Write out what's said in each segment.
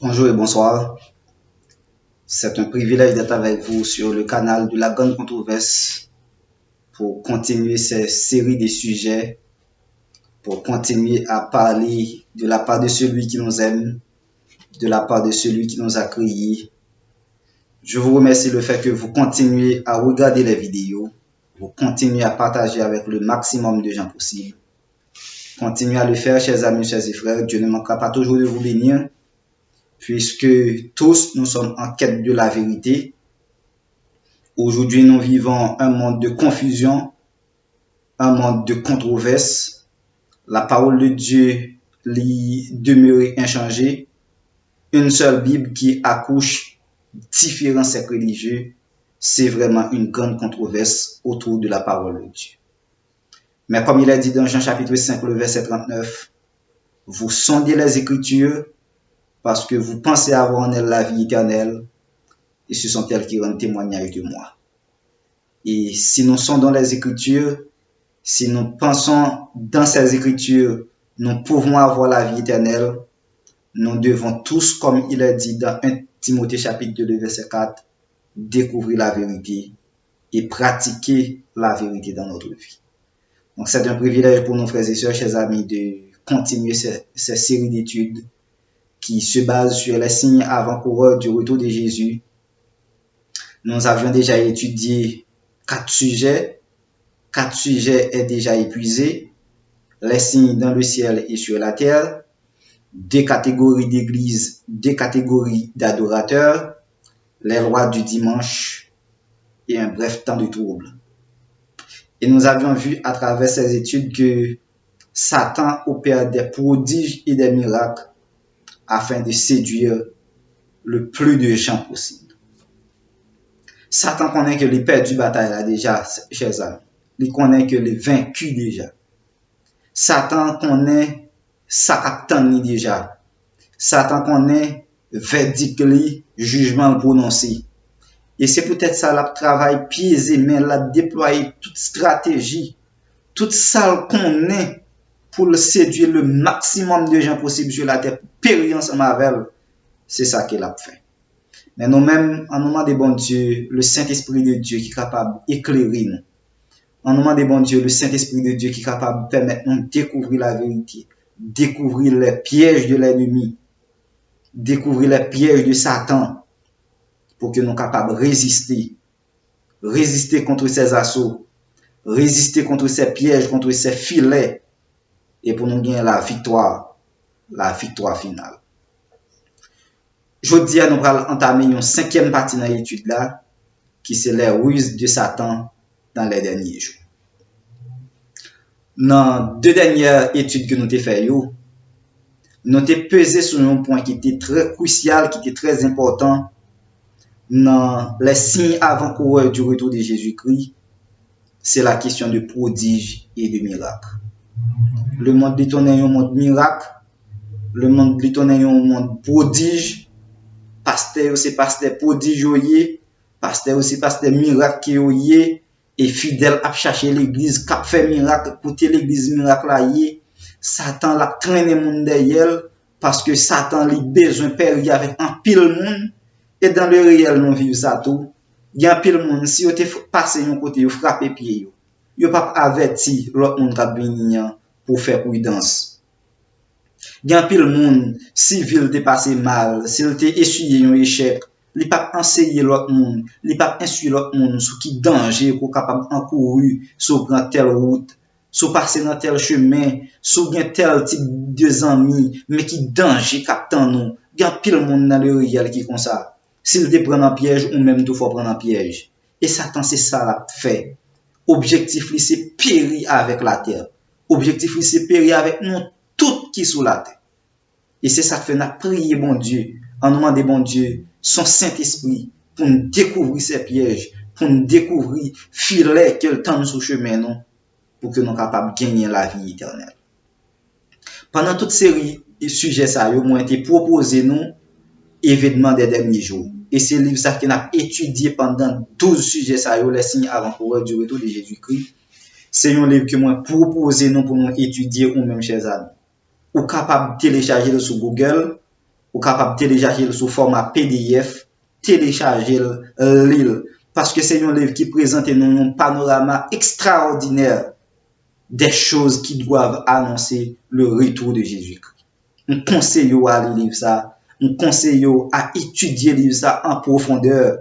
Bonjour et bonsoir. C'est un privilège d'être avec vous sur le canal de la Grande Controverse pour continuer cette série de sujets, pour continuer à parler de la part de celui qui nous aime, de la part de celui qui nous a créés. Je vous remercie le fait que vous continuez à regarder les vidéos, vous continuez à partager avec le maximum de gens possible. Continuez à le faire, chers amis, chers frères. Dieu ne manquera pas toujours de vous bénir, puisque tous nous sommes en quête de la vérité. Aujourd'hui, nous vivons un monde de confusion, un monde de controverse. La parole de Dieu demeure inchangée. Une seule Bible qui accouche différents sectes religieux. C'est vraiment une grande controverse autour de la parole de Dieu. Mais comme il est dit dans Jean chapitre 5, le verset 39, vous sondez les Écritures parce que vous pensez avoir en elles la vie éternelle, et ce sont elles qui rendent témoignage de moi. Et si nous sondons les Écritures, si nous pensons dans ces Écritures, nous pouvons avoir la vie éternelle, nous devons tous, comme il est dit dans 1 Timothée chapitre 2, verset 4, découvrir la vérité et pratiquer la vérité dans notre vie. Donc c'est un privilège pour nos frères et sœurs, chers amis, de continuer cette série d'études qui se base sur les signes avant-coureurs du retour de Jésus. Nous avions déjà étudié 4 sujets est déjà épuisé, les signes dans le ciel et sur la terre, 2 catégories d'églises, 2 catégories d'adorateurs, les lois du dimanche et un bref temps de trouble. Et nous avions vu à travers ces études que Satan opère des prodiges et des miracles afin de séduire le plus de gens possible. Satan connaît que les perdus bataille là déjà, chers amis. Il connaît que les vaincus déjà. Satan connaît sa capitaine déjà. Satan connaît verdict li, jugement prononcé. Et c'est peut-être ça la travail pieds et mains, la déployer toute stratégie, toute ça qu'on est pour le séduire le maximum de gens possible sur la terre, périr ensemble avec elle. C'est ça qu'il a fait. Mais nous-mêmes, en moment de bon Dieu, le Saint-Esprit de Dieu qui est capable d'éclairer nous. En nom de bon Dieu, le Saint-Esprit de Dieu qui est capable de permettre nous de découvrir la vérité, découvrir les pièges de l'ennemi, découvrir les pièges de Satan, pour que nous soyons capables de résister contre ses assauts, résister contre ses pièges, contre ses filets, et pour nous gagner la victoire finale. Aujourd'hui, nous allons entamer une 5e partie de l'étude là, qui c'est les ruses de Satan dans les derniers jours. Dans 2 dernières études que nous avons faites, nous avons pesé sur un point qui était très crucial, qui était très important dans les signes avant-coureurs du retour de Jésus-Christ. C'est la question de prodiges et de miracles. Le monde détonné est un monde miracle, le monde détonné est un monde prodige. Pasteur aussi pasteur prodige, pasteur aussi pasteur miracle qui est, et fidèle à chercher l'église, cap fait miracle, côté l'église miracle là y. Satan l'a traîné monde derrière parce que Satan a besoin de périer avec un pile monde, et dans le réel nous vivons ça tout. Il y a un pile monde, si vous te passez un côté, vous frappez pied, vous pas averti l'autre monde qui venir pour faire prudence. Il y a un pile monde, si ville te passe mal, s'il te essuyé un échec, il pas enseigner l'autre monde, il pas instruire l'autre monde sur qui danger pour capable encourir sur prendre telle route, sur passer dans tel chemin, sur gen tel type de amis, mais qui danger captant nous. Il y a pile monde dans le réel qui comme ça. S'il te prend en piège ou même tout faut prendre en piège. Et Satan c'est ça l'a fait. Objectif lui c'est périr avec la terre. Objectif lui c'est périr avec nous tout qui sous la terre. Et c'est ça que fait n'a prier bon Dieu, en demandant bon Dieu son Saint-Esprit pour nous découvrir ces pièges, pour nous découvrir filet qu'elle tend sur chemin non, pour que nous soyons capables de gagner la vie éternelle. Pendant toute série de sujets ça ont été proposés nous événements des derniers jours. Et c'est le livre ça qu'on a étudié pendant 12 sujets ça les signes avant-coureurs du retour de Jésus-Christ. C'est un livre que moi proposé nous pour nous étudier ou même chers amis. Ou capable de télécharger sur Google ou capable de télécharger sous format PDF, télécharger lire parce que c'est un livre qui présente un panorama extraordinaire des choses qui doivent annoncer le retour de Jésus-Christ. On conseille à lire livre ça, on conseille à étudier livre ça en profondeur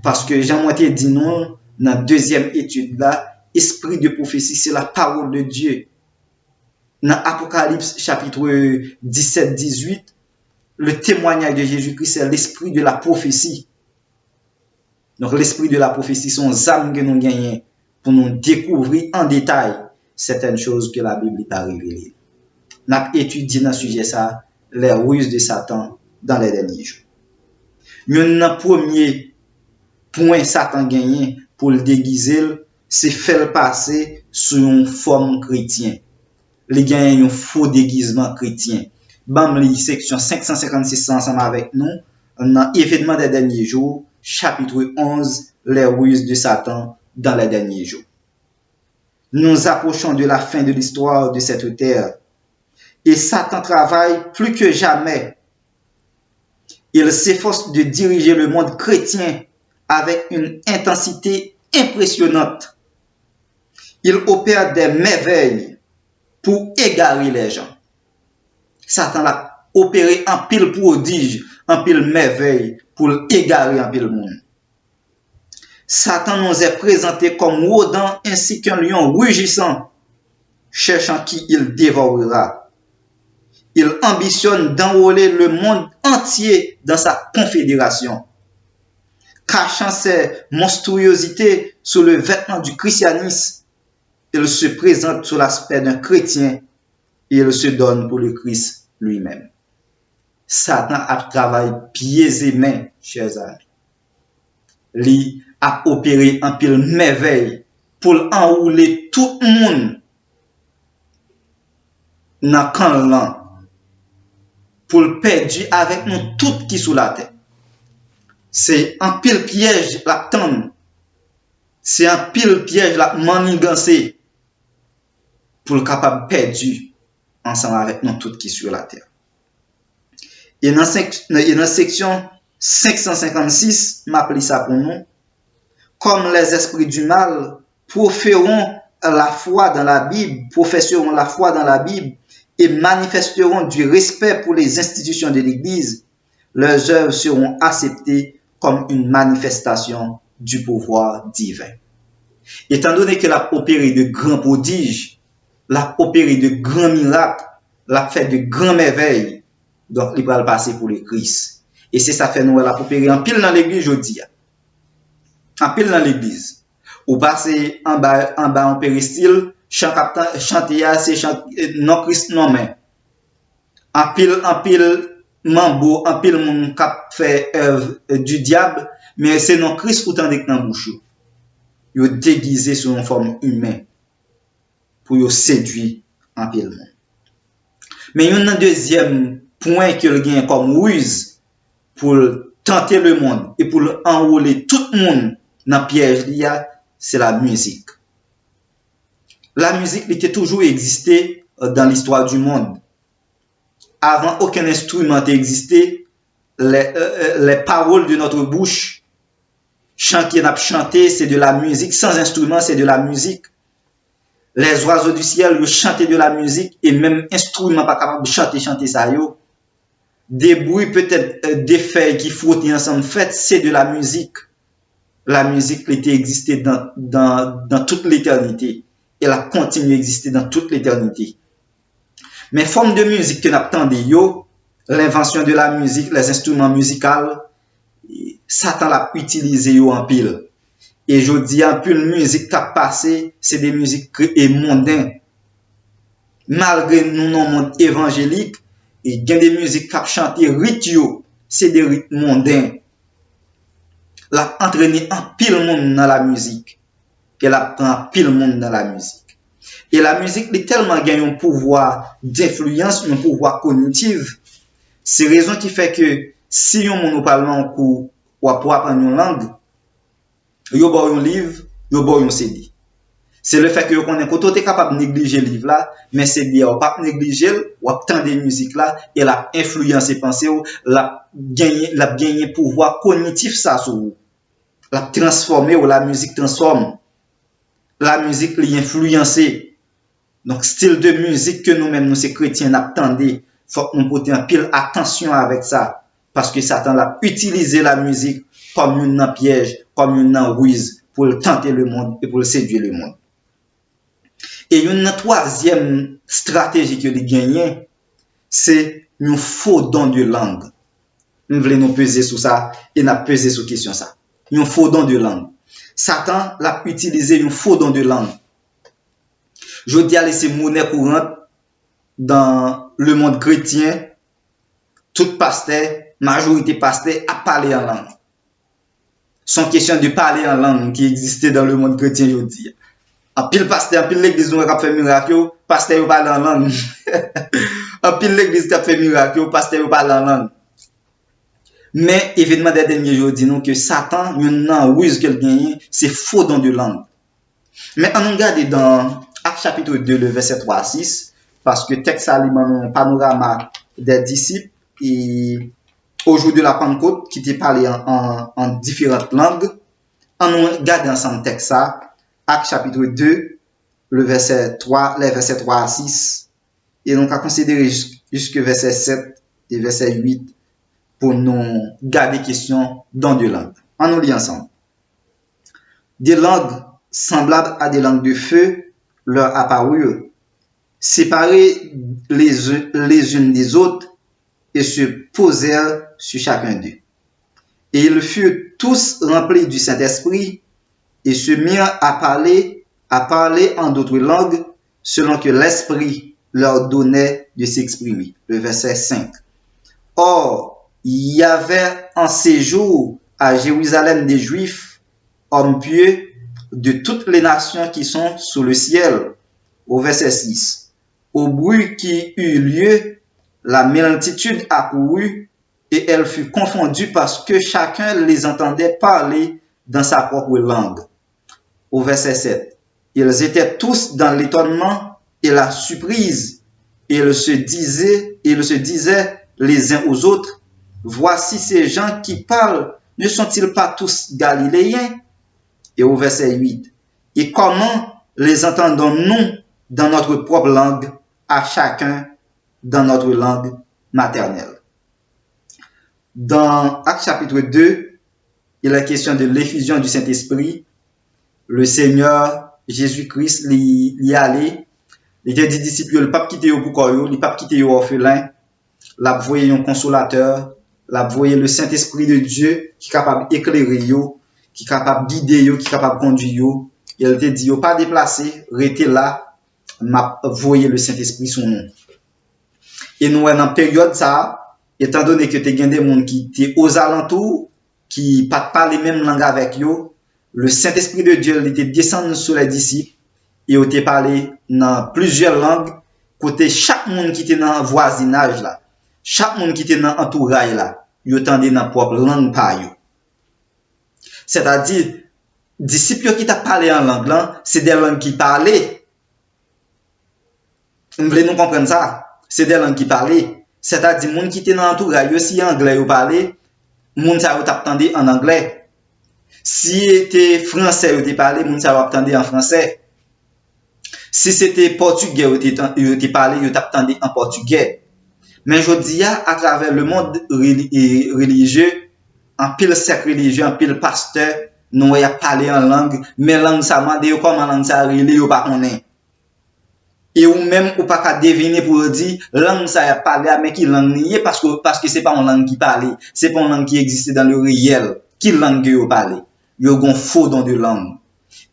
parce que Jean-Moitié dit non dans la deuxième étude là, esprit de prophétie c'est la parole de Dieu. Dans Apocalypse chapitre 17-18, le témoignage de Jésus-Christ c'est l'esprit de la prophétie. Donc l'esprit de la prophétie sont les âmes que nous gagnons pour nous découvrir en détail certaines choses que la Bible a révélées. Nous avons étudié dans ce sujet ça, les ruses de Satan dans les derniers jours. Le premier point Satan gagné pour le déguiser, c'est faire passer sur une forme chrétienne. Il gagne un faux déguisement chrétien. Bam, section 556 ensemble avec nous, dans événement des derniers jours, chapitre 11, les ruses de Satan dans les derniers jours. Nous approchons de la fin de l'histoire de cette terre et Satan travaille plus que jamais. Il s'efforce de diriger le monde chrétien avec une intensité impressionnante. Il opère des merveilles pour égarer les gens. Satan a opéré en pile prodige, en pile merveille pour égarer en pile monde. Satan nous est présenté comme rodant ainsi qu'un lion rugissant, cherchant qui il dévorera. Il ambitionne d'enrôler le monde entier dans sa confédération. Cachant ses monstruosités sous le vêtement du christianisme, il se présente sous l'aspect d'un chrétien et il se donne pour le Christ lui-même. Satan a travaillé pieds et mains, chers amis. Lui a opéré en pile merveille pour enrouler tout le monde dans le camp pour le perdre avec nous tout qui sous la terre. C'est un pile piège la tendre. C'est un pile piège la manigancé pour le capable perdu ensemble avec nous tout qui sur la terre. Et dans la section 556, m'appelle ça pour nous, comme les esprits du mal proféreront la foi dans la Bible, professeront la foi dans la Bible et manifesteront du respect pour les institutions de l'Église, leurs œuvres seront acceptées comme une manifestation du pouvoir divin. Étant donné qu'elle a opéré de grands prodiges, l'a opéré de grands miracles, l'a fait de grands merveilles, donc il va le passer pour le Christ. Et c'est ça fait nous elle a opéré en pile dans l'église aujourd'hui. En pile dans l'église. Ou passer en bas en péristyle, chanter c'est non Christ non mais. En pile mambo, en pile mon cap fait œuvre du diable, mais c'est non Christ ou tandis que dans bouche. Yo déguisé sous une forme humaine pour yo séduire en pile monde. Mais il y a un deuxième point qu'il gagne comme ruse pour tenter le monde et pour enrôler tout le monde dans le piège, c'est la musique. La musique était toujours existé dans l'histoire du monde. Avant aucun instrument n'existait, les paroles de notre bouche, chanter, chanter, c'est de la musique. Sans instrument, c'est de la musique. Les oiseaux du ciel, ils chantaient de la musique et même instrument pas capable de chanter ça yo. Des bruits peut-être des feuilles qui frottent ensemble fait, c'est de la musique. La musique était existée dans toute l'éternité. Elle a continué à exister dans toute l'éternité. Mais forme de musique que n'attendait yo, l'invention de la musique, les instruments musicaux, Satan l'a utilisé yo en pile. Et je dis un peu de musique qui a passé, c'est des musiques mondaines. Malgré nous non monde évangélique, il y a des musiques qui a chanté rituaux, c'est des rites mondains. L'a entraîné un pile monde dans la musique. Elle apprend un pile monde dans la musique. Et la musique est tellement gagne un pouvoir d'influence, un pouvoir cognitif. C'est raison qui fait que si on nous parle en cours ou pour apprendre une langue, yo bo un livre, yo bo un CD. C'est le fait que qu'on est quand capable de négliger le livre là, mais c'est bien ou pas négliger ou attendre des musiques là et la influencer penser ou la gagner pouvoir cognitif ça sur vous. La transformer ou la musique transforme. La musique l'influencer. Donc style de musique que nous-mêmes nous ces chrétiens attendons, faut que nous porter un pile attention avec ça parce que Satan a utilisé la musique comme une piège, comme une ruse pour tenter le monde et pour séduire le monde. Et une troisième stratégie que les gagnent, c'est un faux don de langue. Nous voulons nous peser sur ça et nous peser sur question ça. Un faux don de langue. Satan l'a utilisé un faux don de langue. Je dis à c'est monnaie courante dans le monde chrétien. Tout pasteur, majorité pasteur a parlé en langue. Sans question de parler en langue qui existait dans le monde chrétien, je dis. En pile pasteur, en pile l'église nous a fait miracle, pasteur parle en langue. En pile l'église a fait miracle, pasteur parle en langue. Mais évidemment des derniers jours dit nous que Satan, une ruse qu'il gagne, c'est faux don de langue. Mais on regarde dans Actes chapitre 2 le verset 3 à 6 parce que texte alimente un panorama des disciples et au jour de la Pentecôte qui était parlé en différentes langues. On regarde ensemble texte ça. Actes chapitre 2, le verset 3, les versets 3 à 6. Et donc, à considérer jusqu'au verset 7 et verset 8 pour nous garder question dans deux langues. On nous lit ensemble. Des langues semblables à des langues de feu leur apparurent, séparées les unes des autres et se posèrent sur chacun d'eux. Et ils furent tous remplis du Saint-Esprit et se mirent à parler en d'autres langues selon que l'Esprit leur donnait de s'exprimer. Le verset 5. Or, il y avait en séjour à Jérusalem des Juifs, hommes pieux de toutes les nations qui sont sous le ciel. Au verset 6. Au bruit qui eut lieu, la multitude accourut et elle fut confondue parce que chacun les entendait parler dans sa propre langue. Au verset 7. Ils étaient tous dans l'étonnement et la surprise. Et ils se disaient les uns aux autres, voici ces gens qui parlent, ne sont-ils pas tous galiléens? Et au verset 8. Et comment les entendons-nous dans notre propre langue, à chacun dans notre langue maternelle? Dans Actes chapitre 2, il est question de l'effusion du Saint-Esprit. Le Seigneur Jésus-Christ l'y allé. Il était dit disciples, le pape quitté au boucoyo, le pape quitté au orphelin, l'a voyé un consolateur, l'a voyé le Saint-Esprit de Dieu qui est capable d'éclairer yo, qui est capable de guider yo, qui est capable de conduire yo. Il était dit yo pas déplacé, restez là, m'a voyé le Saint-Esprit son nom. Et nous en période ça, étant donné que tu as des gens qui étaient aux alentours, qui ne parlent les mêmes langues avec yo, le Saint-Esprit de Dieu était descendu sur les disciples et il était parlé dans plusieurs langues, côté chaque monde qui était dans le voisinage là, chaque monde qui était dans l'entourage là, il entendait dans propre langue par yo. C'est-à-dire, disciples qui t'a parlé en langue là, c'est des langues qui parlaient. Vous voulez nous comprendre ça? C'est des langues qui parlaient. C'est-à-dire, monde qui était dans l'entourage, aussi anglais ou parler, monde ça t'attendait en anglais. Si c'était français ou t'es parlé, monde ça t'attendait en français. Si c'était portugais ou t'es parlé, t'attendait en portugais. Mais je dis à travers le monde religieux, en pile cercle religieux, en pile pasteur, nous y a parlé en langue, mais langue ça m'a dit comment langue ça relé ou pas connaît. Et ou même ou pas qu'à deviner pour dire langue ça y a parlé mais qui langue nié parce que c'est pas une langue qui parle, c'est pas une langue qui existe dans le réel. Qui langue yo parler? Yo gon faux don de langue.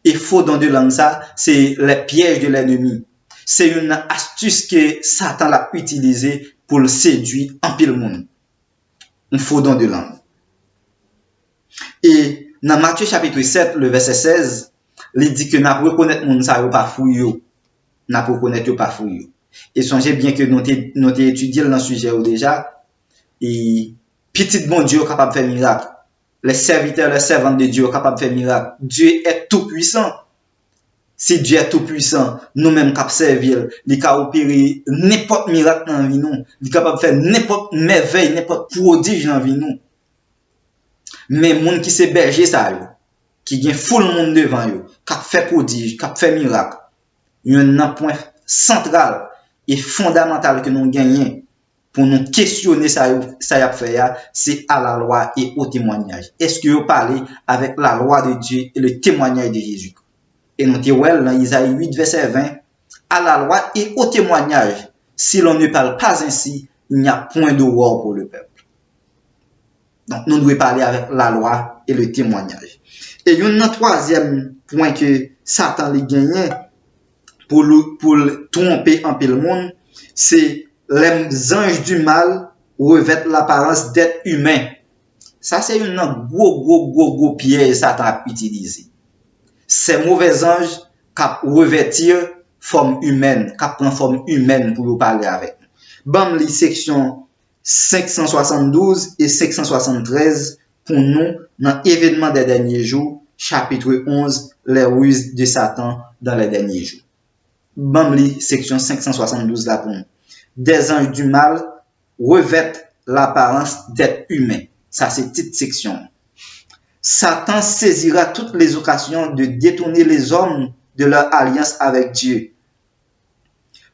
Et faux don de langue ça, c'est les pièges de l'ennemi. C'est une astuce que Satan l'a utilisée pour le séduire en pile monde. Un faux don de langue. Et dans Matthieu chapitre 7, le verset 16, il dit que n'a pas reconnaître monde ça yo pas fouillou. N'a pas reconnaître yo pas fouillou. Et songez bien que nous t'ai étudié dans le sujet déjà et petit bon Dieu capable de faire miracle. Les serviteurs, les servantes de Dieu capable de faire miracle. Dieu est tout puissant. Si Dieu est tout puissant, nous-mêmes cap servir, il cap opérer n'importe miracle dans vie nous, il capable faire n'importe merveille, n'importe prodige dans vie nous. Mais monde qui c'est berger ça yo, qui gagne full monde devant yo, cap fait prodige, cap fait miracle. Il y a un point central et fondamental que nous gagnons pour nous questionner ça y a fait, c'est à la loi et au témoignage. Est-ce que vous parlez avec la loi de Dieu et le témoignage de Jésus? Et nous disons dans Isaïe 8, verset 20, à la loi et au témoignage, si l'on ne parle pas ainsi, il n'y a point d'aurore pour le peuple. Donc, nous devons parler avec la loi et le témoignage. Et il y a un troisième point que Satan les gagnait pour tromper un peu le monde, c'est les anges du mal revêtent l'apparence d'être humains. Ça, c'est un gros piège Satan a utilisé. Ces mauvais anges qui revêtir forme humaine, qui prend forme humaine pour vous parler avec. Bam, les sections 572 et 573 pour nous dans l'événement des derniers jours, chapitre 11, les ruses de Satan dans les derniers jours. Bam, les sections 572 là pour nous. Des anges du mal revêtent l'apparence d'être humains. Ça, c'est petite section. Satan saisira toutes les occasions de détourner les hommes de leur alliance avec Dieu.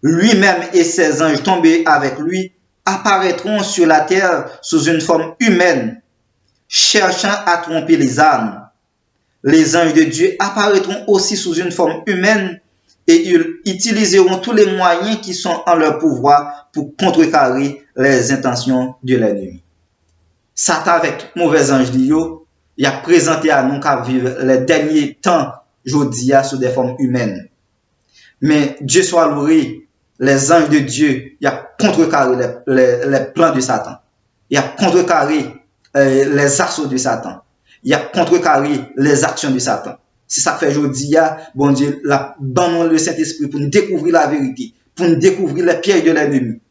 Lui-même et ses anges tombés avec lui apparaîtront sur la terre sous une forme humaine, cherchant à tromper les âmes. Les anges de Dieu apparaîtront aussi sous une forme humaine et ils utiliseront tous les moyens qui sont en leur pouvoir pour contrecarrer les intentions de l'ennemi. Satan avec mauvais anges il a présenté à nous qu'à vivre les derniers temps aujourd'hui sous des formes humaines. Mais Dieu soit loué, les anges de Dieu, il a contrecarré les plans de Satan. Il a contrecarré les assauts de Satan. Il a contrecarré les actions de Satan. C'est ça que fait aujourd'hui, bon Dieu, dans le Saint-Esprit pour nous découvrir la vérité, pour nous découvrir les pièges de l'ennemi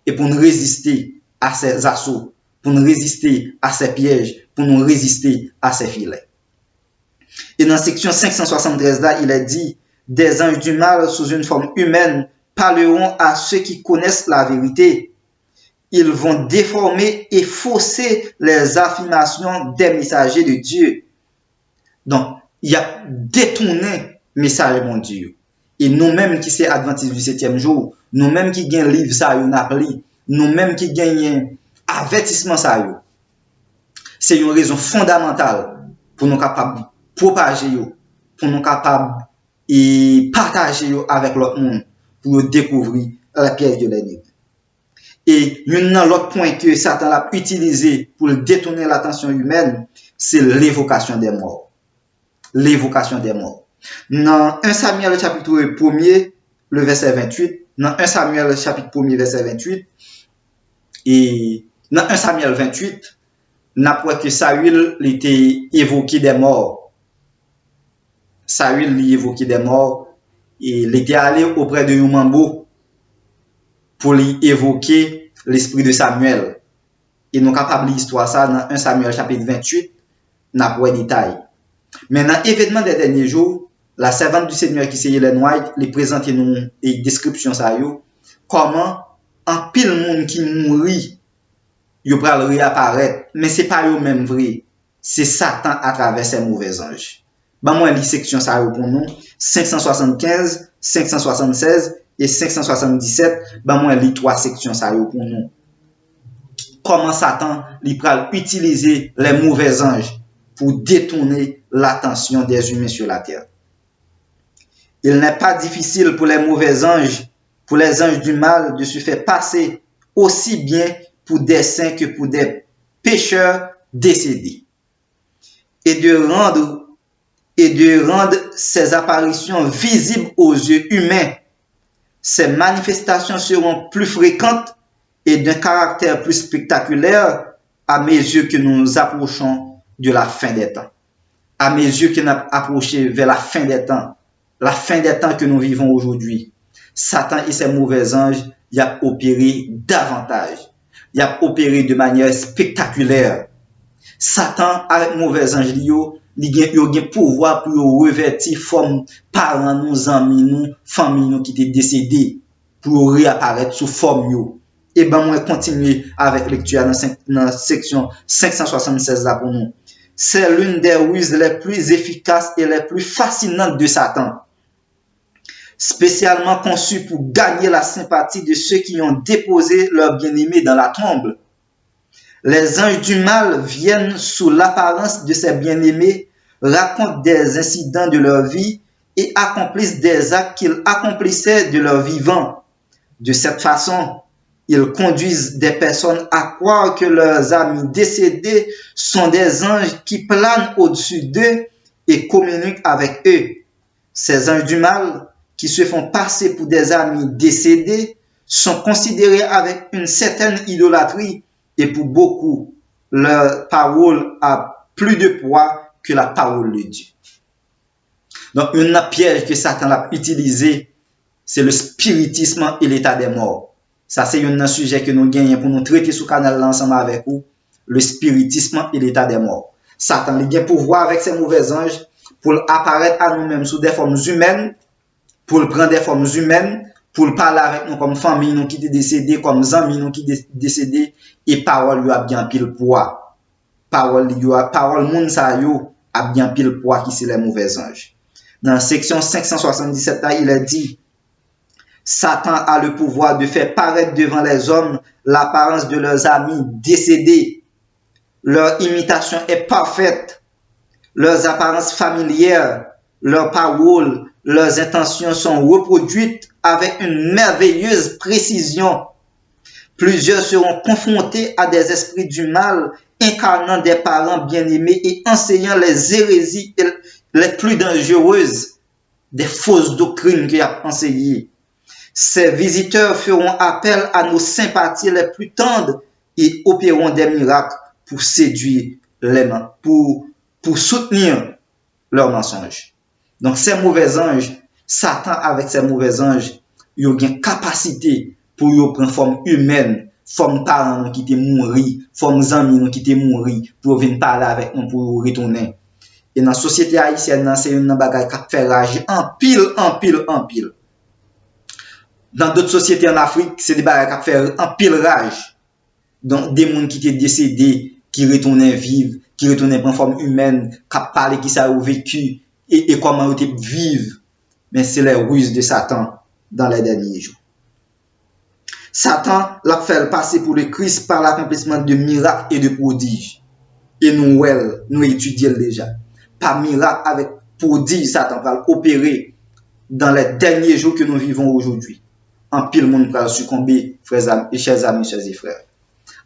et pour nous résister à ses assauts, pour nous résister à ses pièges, pour nous résister à ses filets. Et dans la section 573 là, il est dit, des anges du mal sous une forme humaine parleront à ceux qui connaissent la vérité. Ils vont déformer et fausser les affirmations des messagers de Dieu. Donc, il y a détourné le message de mon Dieu. Et nous-mêmes qui sommes adventistes du 7e jour, nous-mêmes qui gagnons le livre, ça, nous-mêmes qui gagnons avertissement, ça, c'est une raison fondamentale pour nous capables de propager, pour nous capables de partager avec l'autre monde, pour découvrir la piège de l'ennemi. Et l'autre point que Satan a utilisé pour détourner l'attention humaine, c'est l'évocation des morts. L'évocation des morts. Dans 1 Samuel chapitre 1er, le verset 28, dans 1 Samuel chapitre 1er, verset 28, et dans 1 Samuel 28, n'après que Saül était évoqué des morts. Saül lui évoqué des morts et il était allé auprès de Yomambo pour lui évoquer l'esprit de Samuel. Et nous capable l'histoire ça dans 1 Samuel chapitre 28, n'après détail. Mais dans l'événement des derniers jours, la servante du Seigneur qui c'est Ellen White, les présente nous et description ça yo, comment un pile monde qui mourit yo pral réapparaître, mais c'est pas eux même vrai, c'est Satan à travers ses mauvais anges. Bah moi li section ça yo pour nous 575, 576 et 577, bah moi li trois sections ça yo pour nous. Comment Satan li pral utiliser les mauvais anges pour détourner l'attention des humains sur la terre. Il n'est pas difficile pour les mauvais anges, pour les anges du mal, de se faire passer aussi bien pour des saints que pour des pécheurs décédés. Et de rendre ces apparitions visibles aux yeux humains. Ces manifestations seront plus fréquentes et d'un caractère plus spectaculaire à mesure que nous nous approchons de la fin des temps. À mesure que nous approchons vers la fin des temps que nous vivons aujourd'hui, Satan et ses mauvais anges y a opéré davantage. Il a opéré de manière spectaculaire. Satan avec mauvais anges Yo gen pouvoir pour revertir forme parents nous amis nous famille nous qui étaient décédés pour réapparaître sous forme yo. Et ben moi continuer avec lecture dans section 576 là pour nous. C'est l'une des ruses les plus efficaces et les plus fascinantes de Satan, spécialement conçue pour gagner la sympathie de ceux qui ont déposé leur bien-aimé dans la tombe. Les anges du mal viennent sous l'apparence de ces bien-aimés, racontent des incidents de leur vie et accomplissent des actes qu'ils accomplissaient de leur vivant. De cette façon, ils conduisent des personnes à croire que leurs amis décédés sont des anges qui planent au-dessus d'eux et communiquent avec eux. Ces anges du mal, qui se font passer pour des amis décédés, sont considérés avec une certaine idolâtrie et pour beaucoup, leur parole a plus de poids que la parole de Dieu. Donc, une piège que Satan a utilisé, c'est le spiritisme et l'état des morts. Ça, c'est un sujet que nous gagnons pour nous traiter sous le canal ensemble avec vous. Le spiritisme et l'état des morts. Satan, il a pouvoir avec ses mauvais anges pour apparaître à nous-mêmes sous des formes humaines, pour prendre des formes humaines, pour parler avec nous comme famille, nous qui étaient décédés, comme amis, nous qui étaient décédés, et parole lui a bien pile poids. Parole moun sa yo a bien pile poids qui c'est les mauvais anges. Dans la section 577, là, il est dit, Satan a le pouvoir de faire paraître devant les hommes l'apparence de leurs amis décédés. Leur imitation est parfaite. Leurs apparences familières, leurs paroles, leurs intentions sont reproduites avec une merveilleuse précision. Plusieurs seront confrontés à des esprits du mal, incarnant des parents bien-aimés et enseignant les hérésies les plus dangereuses, des fausses doctrines qu'il a enseignées. Ces visiteurs feront appel à nos sympathies les plus tendres et opéreront des miracles pour séduire les mains, pour soutenir leurs mensonges. Donc, ces mauvais anges, Satan avec ses mauvais anges, ils ont une capacité pour prendre forme humaine, forme parents qui étaient mourir, forme amis qui étaient mourir, pour venir parler avec nous, pour retourner. Et dans la société haïtienne, c'est une bagaille qui fait rage en pile. Dans d'autres sociétés en Afrique, c'est des bagailles qui fait en pile rage. Donc, des gens qui étaient décédés, qui retournaient vivre, qui retournaient en forme humaine, qui parlaient qui ça a vécu et comment ils étaient vivre. Mais c'est les ruses de Satan dans les derniers jours. Satan l'a fait passer pour le Christ par l'accomplissement de miracles et de prodiges. Et nous étudions déjà. Par miracle avec prodige, Satan va opérer dans les derniers jours que nous vivons aujourd'hui. En pile monde va succomber, frères et chers amis, chers et frères.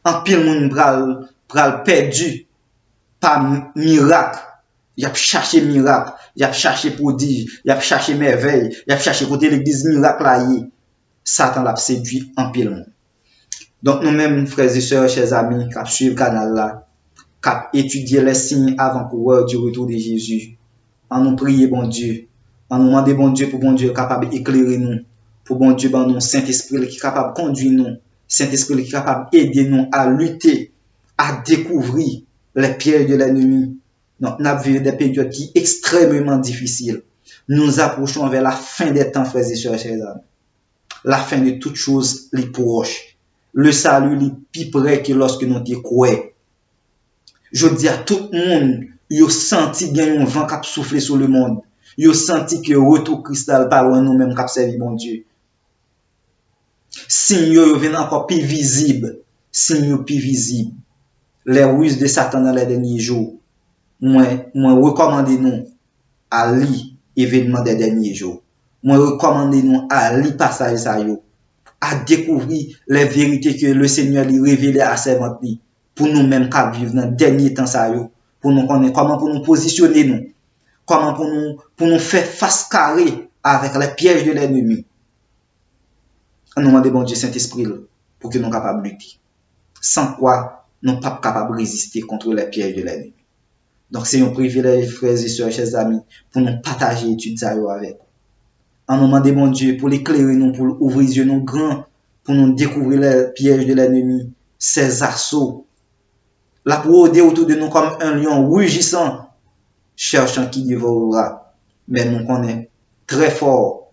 En pile monde va perdu par miracle. Il a cherché miracle, il a cherché prodige, il a cherché merveille, il a cherché côté l'église miracle là. Satan l'a séduit en pile monde. Donc nous-mêmes, frères et sœurs, chers amis, qui suivent le canal là, qui étudier les signes avant-coureurs du retour de Jésus, en nous prier bon Dieu, en nous demander bon Dieu pour bon Dieu capable d'éclairer nous, pour bon Dieu nous Saint-Esprit qui est capable de conduire nous, Saint-Esprit qui est capable d'aider nous à lutter, à découvrir les pièges de l'ennemi. Donc, nous avons des périodes qui sont extrêmement difficiles. Nous approchons vers la fin des temps, frères et sœurs, chers amis. La fin de toutes choses, les proches. Le salut, les plus près que lorsque nous te croyons. Je dis à tout le monde, il a senti qu'il y a un vent qui a soufflé sur le monde. Il a senti que le retour cristal par nous-mêmes qui a servi mon Dieu. Signe viennent encore plus visible. Signe plus visible. Les ruses de Satan dans les derniers jours. Moi recommande nous à lire événements des derniers jours. Moi recommande nous à lire passage ça yo, à découvrir les vérités que le Seigneur lui révélé à ses servants pour nous-mêmes qui vivre dans dernier temps ça yo, pour nous connaître comment pour nous positionner nous, comment pour nous faire face carrée avec les pièges de l'ennemi. On nous demande bon Dieu Saint-Esprit pour que nous capables de lutter. Sans quoi nous ne sommes pas capables de résister contre les pièges de l'ennemi. Donc, c'est un privilège, frères et sœurs, chers amis, pour nous partager l'étude avec vous. En nous demandant, mon Dieu, pour l'éclairer nous, pour ouvrir les yeux nous grands, pour nous découvrir les pièges de l'ennemi, ses assauts. La pour rôder autour de nous comme un lion rugissant, cherchant qui dévorera, mais nous connaissons très fort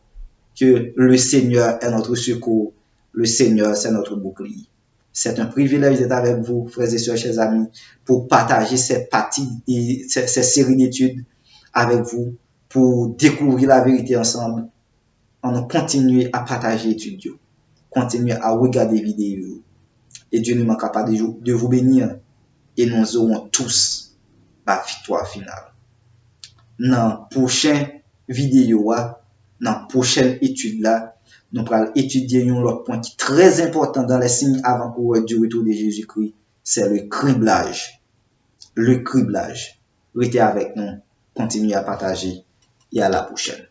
que le Seigneur est notre secours, le Seigneur c'est notre bouclier. C'est un privilège d'être avec vous, frères et sœurs, chers amis, pour partager ces parties et ces séries d'études avec vous, pour découvrir la vérité ensemble. On continue à partager l'étude, continuer à regarder les vidéos. Et Dieu ne manquera pas de vous bénir. Et nous aurons tous la victoire finale. Dans la prochaine vidéo, dans la prochaine étude là, nous allons étudier un autre point qui est très important dans les signes avant-coureurs du retour de Jésus-Christ, c'est le criblage. Le criblage. Restez avec nous, continuez à partager et à la prochaine.